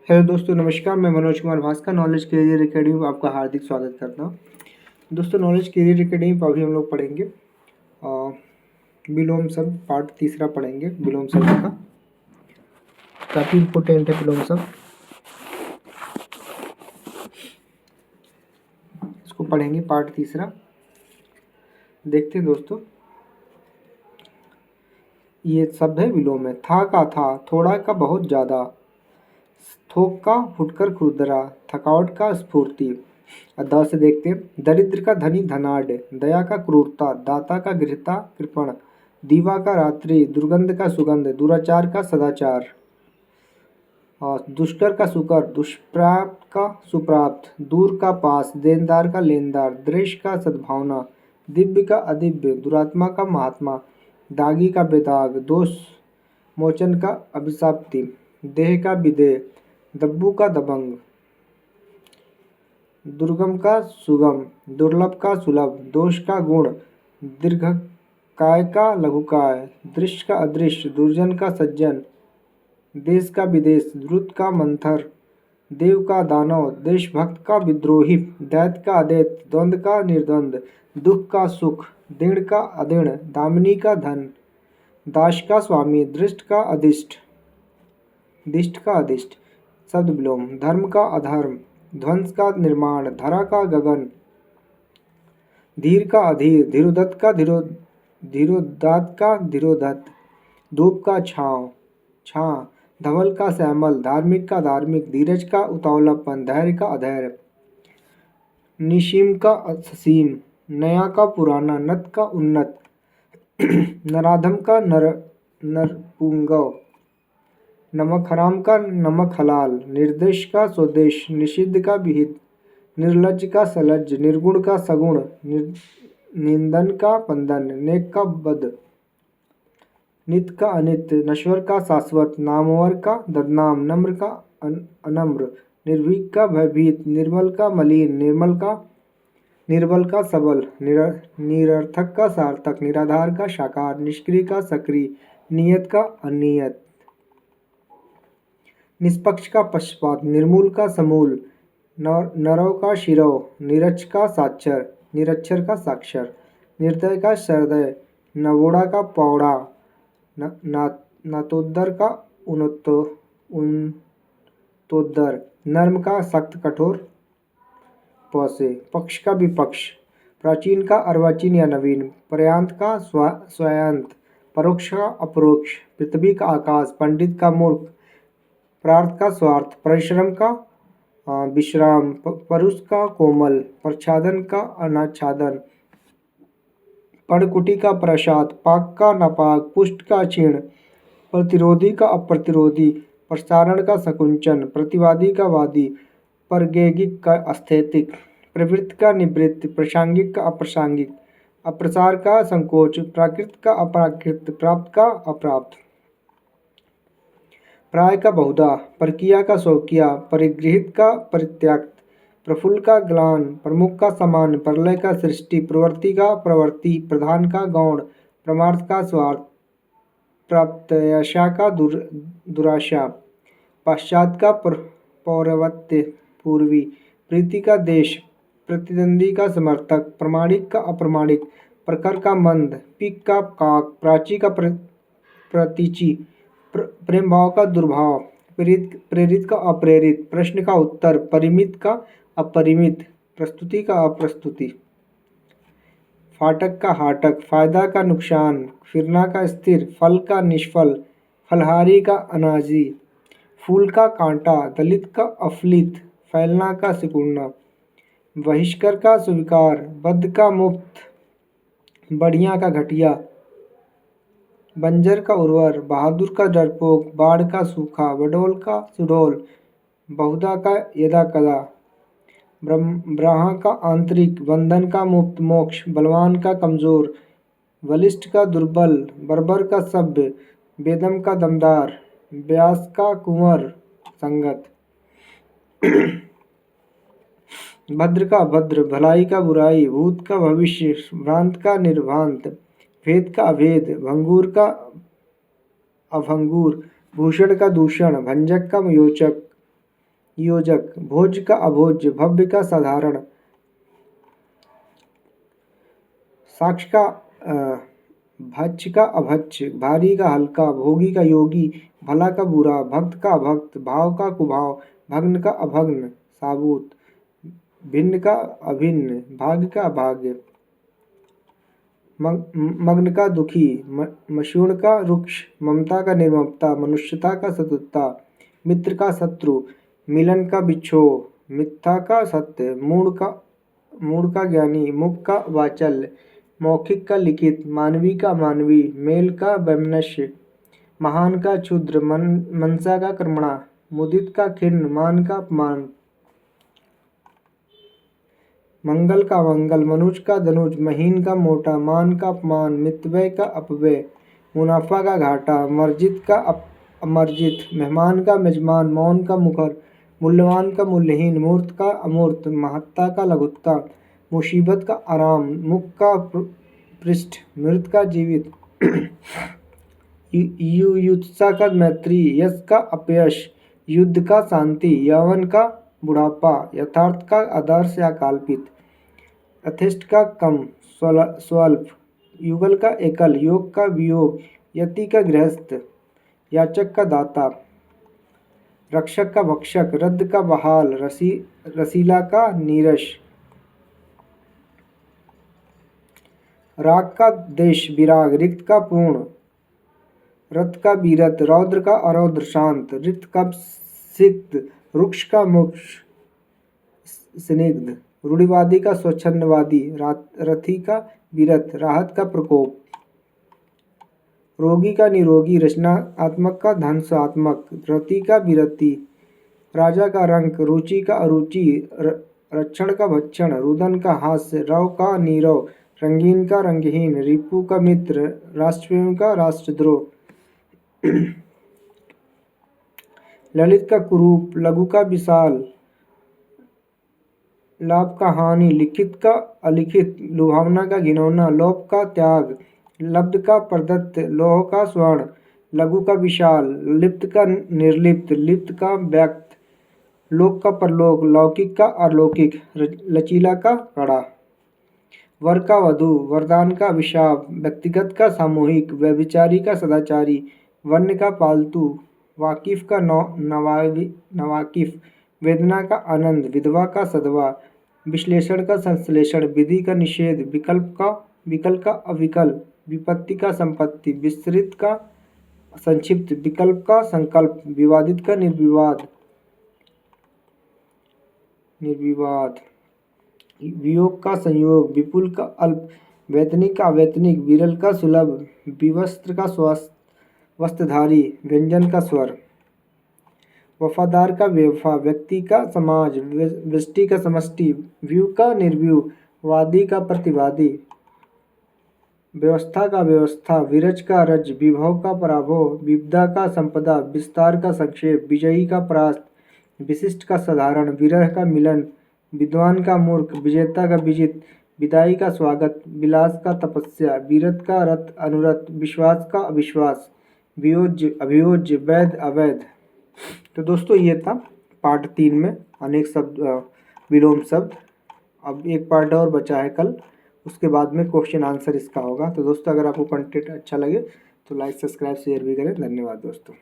Hello दोस्तों, नमस्कार। मैं Manoj Kumar Bhaskar knowledge career academy में आपका हार्दिक स्वागत करता हूँ। दोस्तों, नॉलेज कैरियर एकेडमी पर अभी हम लोग पढ़ेंगे विलोम शब्द पार्ट तीसरा पढ़ेंगे। विलोम शब्द का काफ़ी इम्पोर्टेंट है। विलोम शब्द इसको पढ़ेंगे पार्ट तीसरा। देखते हैं दोस्तों, ये शब्द है विलोम में। था का था, थोड़ा का बहुत ज़्यादा, थोक का फुटकर खुदरा, थकावट का स्फूर्ति। द से देखते हैं। दरिद्र का धनी धनाढ़, दया का क्रूरता, दाता का गृहता कृपण, दीवा का रात्रि, दुर्गंध का सुगंध, दुराचार का सदाचार, दुष्कर का सुकर, दुष्प्राप्त का सुप्राप्त, दूर का पास, देनदार का लेनदार, दृश्य का सद्भावना, दिव्य का अदिव्य, दुरात्मा का महात्मा, दागी का बेदाग, दोष मोचन का अभिशाप्ति, देह का विदेह, दब्बू का दबंग, दुर्गम का सुगम, दुर्लभ का सुलभ, दोष का गुण, दीर्घकाय का लघुकाय, दृश्य का अदृश्य, दुर्जन का सज्जन, देश का विदेश, द्रुत का मंथर, देव का दानव, देशभक्त का विद्रोही, दैत्य का अदैत्य, द्वंद्व का निर्द्वंद, दुख का सुख, दृढ़ का अदृढ़, दामिनी का धन, दास का स्वामी, दृष्ट का अधिष्ठ, दिष्ट का अधिष्ठ। शब्द विलोम। धर्म का अधर्म, ध्वंस का निर्माण, धरा का गगन, धीर का अधीर, धीरोदत्त का धीरोदात का धीरोदत्त, धूप का छाँव छाँ, धवल का श्यामल, धार्मिक का धार्मिक, धीरज का उतावलापन, धैर्य का अधैर्य, निशीम का असीम, नया का पुराना, नत का उन्नत, नराधम का नरपुंगव, नमक हराम का नमक हलाल, निर्देश का स्वदेश, निषिद्ध का विहित, निर्लज्ज का सलज्ज, निर्गुण का सगुण, निंदन का पंदन, नेक का बद, नित्य का अनित्य, नश्वर का शाश्वत, नामवर का बदनाम, नम्र का अनम्र, निर्भीक का भयभीत, निर्मल का मलिन, निर्बल का सबल, निरर्थक का सार्थक, निराधार का साकार, निष्क्रिय का सक्रिय, नियत का अनियत, निष्पक्ष का पक्षपात, निर्मूल का समूल, नरव का शिरव, निरक्ष का साक्षर, निरक्षर का साक्षर, निर्दय का सरदय, नवोड़ा का पौड़ा, नातोदर का उन्नतोदर, नर्म का सख्त कठोर पौसे, पक्ष का विपक्ष, प्राचीन का अर्वाचीन या नवीन, पर्यांत का स्वयांत, परोक्ष का अपरोक्ष, पृथ्वी का आकाश, पंडित का मूर्ख, प्रार्थ का स्वार्थ, परिश्रम का विश्राम, परुष का कोमल, प्रच्छादन का अनाच्छादन, पर्णकुटी का प्रसाद, पाक का नापाक, पुष्ट का क्षीण, प्रतिरोधी का अप्रतिरोधी, प्रसारण का संकुचन, प्रतिवादी का वादी, प्रागैगिक का अस्थेतिक, प्रवृत्त का निवृत्त, प्रासंगिक का अप्रासंगिक, अप्रसार का संकोच, प्राकृत का अप्राकृत, प्राप्त का अप्राप्त, प्राय का बहुधा, परकिया का शौकिया, परिगृहित का परित्यक्त, प्रफुल्ल का ग्लान, प्रमुख का समान, प्रलय का सृष्टि, प्रवृत्ति का प्रवृत्ति, प्रधान का गौण, परमार्थ का स्वार्थ, प्राप्तयाशा का दुराशा, पश्चात का पौरवत्य पूर्वी, प्रीति का देश, प्रतिद्वंदी का समर्थक, प्रमाणिक का अप्रमाणिक, प्रखर का मंद, पीक का काक, प्राची का प्रतीचि, प्रेम भाव का दुर्भाव, प्रेरित का अप्रेरित, प्रश्न का उत्तर, परिमित का अपरिमित, प्रस्तुति का अप्रस्तुति, फाटक का हाटक, फायदा का नुकसान, फिरना का स्थिर, फल का निष्फल, फलहारी का अनाजी, फूल का कांटा, दलित का अफलित, फैलना का सिकुड़ना, बहिष्कर का स्वीकार, बद्ध का मुफ्त, बढ़िया का घटिया, बंजर का उर्वर, बहादुर का डरपोक, बाढ़ का सूखा, बडोल का सुडौल, बहुधा का यदा कदा, ब्राह्मण का आंतरिक, बंधन का मुक्त, मोक्ष, बलवान का कमजोर, बलिष्ठ का दुर्बल, बर्बर का सभ्य, बेदम का दमदार, व्यास का कुंवर, संगत, भद्र का अभद्र, भलाई का बुराई, भूत का भविष्य, भ्रांत का निर्भांत, भेद का अभेद, भंगूर का अभंगूर, भूषण का दूषण, भंजक का योचक, योजक, भोज का अभोज्य, भव्य का साधारण, साक्ष का भक्ष का अभक्ष, भारी का हल्का, भोगी का योगी, भला का बुरा, भक्त का अभक्त, भाव का कुभाव, भग्न का अभग्न, साबूत, भिन्न का अभिन्न, भाग्य का अभाग्य, मग्न का दुखी, मशूण का रुक्ष, ममता का निर्ममता, मनुष्यता का सतुता, मित्र का शत्रु, मिलन का बिछोह, मिथ्या का सत्य, मूढ़ का ज्ञानी, मुख का वाचाल्य, मौखिक का लिखित, मानवी का मानवी, मेल का वैमनस्य, महान का क्षुद्र, मनसा का कर्मणा, मुदित का खिन्न, मान का अपमान, मंगल का मंगल, मनुज का धनुज, महीन का मोटा, मान का अपमान, मितव्यय का अपव्यय, मुनाफा का घाटा, मर्जित का अमर्जित, मेहमान का मेजमान, मौन का मुखर, मूल्यवान का मूल्यहीन, मूर्त का अमूर्त, महत्ता का लघुत्ता, मुसीबत का आराम, मुख का पृष्ठ, मृत का जीवित, युत्सा का मैत्री, यश का अपयश, युद्ध का शांति, यौवन का बुढ़ापा, यथार्थ का आदर्श या कल्पित, यथेष्ट का कम स्वल्प, युगल का एकल, योग का वियोग, यति का गृहस्थ, याचक का दाता, रक्षक का भक्षक, रद्द का बहाल, रसीला का नीरस, राग का देश विराग, रिक्त का पूर्ण, रथ का बीरथ, रौद्र का अरौद्र शांत, रित का सिक्त, रुक्ष का मोक्ष स्निग्ध, रूढ़िवादी का स्वच्छंदवादी, रथी का विरथ, राहत का प्रकोप, रोगी का निरोगी, रचनात्मक का ध्वंसात्मक, रति का विरति, राजा का रंक, रुचि का अरुचि, रक्षण का भक्षण, रुदन का हास्य, रव का नीरव, रंगीन का रंगहीन, रिपु का मित्र, राष्ट्रप्रेम का राष्ट्रद्रोह, ललित का कुरूप, लघु का विशाल, लाभ का हानि, लिखित का अलिखित, लुभावना का घिनौना, लोभ का त्याग, लब्ध का प्रदत्त, लोह का स्वर्ण, लघु का विशाल, लिप्त का निर्लिप्त, लिप्त का व्यक्त, लोक का परलोक, लौकिक का अलौकिक, लचीला का कड़ा, वर का वधु, वरदान का अभिशाप, व्यक्तिगत का सामूहिक, व्यभिचारी का सदाचारी, वन्य का पालतू, वाकिफ का नवाकिफ, वेदना का आनंद, विधवा का सधवा, विश्लेषण का संश्लेषण, विधि का निषेध, विकल्प का अविकल, विपत्ति का संपत्ति, विस्तृत का संक्षिप्त, विकल्प का संकल्प, विवादित का निर्विवाद, वियोग का संयोग, विपुल का अल्प, वैतनिक का अवैतनिक, विरल का सुलभ, विवस्त्र का वस्त्रधारी, व्यंजन का स्वर, वफादार का बेवफा, व्यक्ति का समाज, व्यष्टि का समष्टि, व्यू का निर्व्यू, वादी का प्रतिवादी, व्यवस्था का व्यवस्था, विरज का रज, विभव का पराभव, विपदा का संपदा, विस्तार का संक्षेप, विजयी का परास्त, विशिष्ट का साधारण, विरह का मिलन, विद्वान का मूर्ख, विजेता का विजित, विदाई का स्वागत, विलास का तपस्या, वीरत का रथ अनुरथ, विश्वास का अविश्वास, वियोज्य अभियोज्य, वैध अवैध। तो दोस्तों ये था पार्ट 3 में अनेक शब्द विलोम शब्द। अब एक पार्ट और बचा है कल, उसके बाद में क्वेश्चन आंसर इसका होगा। तो दोस्तों अगर आपको कंटेंट अच्छा लगे तो लाइक सब्सक्राइब शेयर भी करें। धन्यवाद दोस्तों।